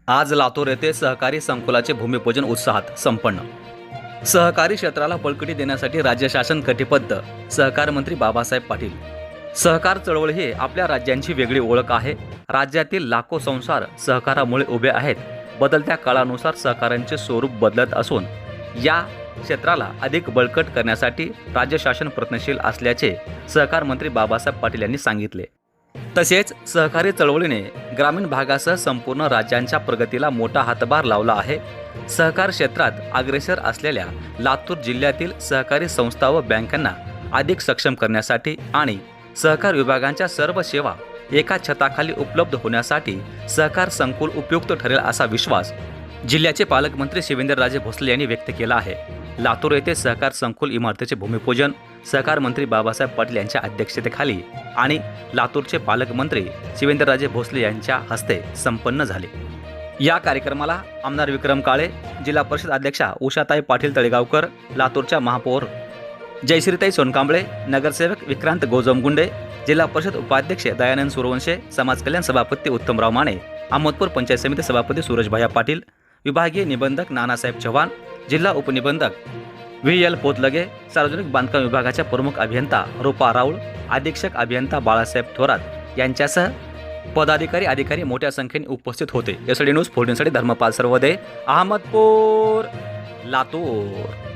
आज लातूर येथे सहकारी संकुलाचे भूमिपूजन उत्साहात संपन्न। सहकारी क्षेत्राला बळकटी देण्यासाठी राज्य शासन कटिबद्ध। सहकार मंत्री बाबासाहेब पाटील। सहकार चळवळ ही आपल्या राज्यांची वेगळी ओळख आहे। राज्यातील लाखो संसार सहकारामुळे उभे आहेत। बदलत्या काळानुसार सहकारांचे स्वरूप बदलत असून या क्षेत्राला अधिक बळकट करण्यासाठी राज्य शासन प्रयत्नशील असल्याचे सहकार मंत्री बाबासाहेब पाटील यांनी सांगितले। तसेच सहकारी चळवळीने ग्रामीण भागासह संपूर्ण राज्यांच्या प्रगतीला मोठा हातभार लावला आहे। सहकार क्षेत्रात अग्रेसर असलेल्या लातूर जिल्ह्यातील सहकारी संस्था व बँकांना अधिक सक्षम करण्यासाठी आणि सहकार विभागांच्या सर्व सेवा एका छताखाली उपलब्ध होण्यासाठी सहकार संकुल उपयुक्त ठरेल असा विश्वास जिल्ह्याचे पालकमंत्री शिवेंद्रराजे भोसले यांनी व्यक्त केला आहे। लातूर येथे सहकार संकुल इमारतीचे भूमिपूजन सहकार मंत्री बाबासाहेब पाटील यांच्या अध्यक्षतेखाली आणि लातूरचे पालकमंत्री शिवेंद्रराजे भोसले यांच्या हस्ते संपन्न झाले। या कार्यक्रमाला आमदार विक्रम काळे, जिल्हा परिषद अध्यक्षा उषाताई पाटील तळेगावकर, लातूरच्या महापौर जयश्रीताई सोनकांबळे, नगरसेवक विक्रांत गोजमगुंडे, जिल्हा परिषद उपाध्यक्ष दयानंद सूरवंशे, समाज कल्याण सभापती उत्तमराव माने, अहमदपूर पंचायत समिती सभापती सूरजभाई पाटील, विभागीय निबंधक नानासाहेब चव्हाण, जिल्हा उपनिबंधक VL पोतलगे, सार्वजनिक बांधकाम विभागाच्या प्रमुख अभियंता रूपा राऊळ, अधीक्षक अभियंता बाळासाहेब थोरात यांच्यासह पदाधिकारी अधिकारी मोठ्या संख्येने उपस्थित होते। एसडी न्यूज 14 साठी धर्मपाल सर्वदे, अहमदपूर, लातूर।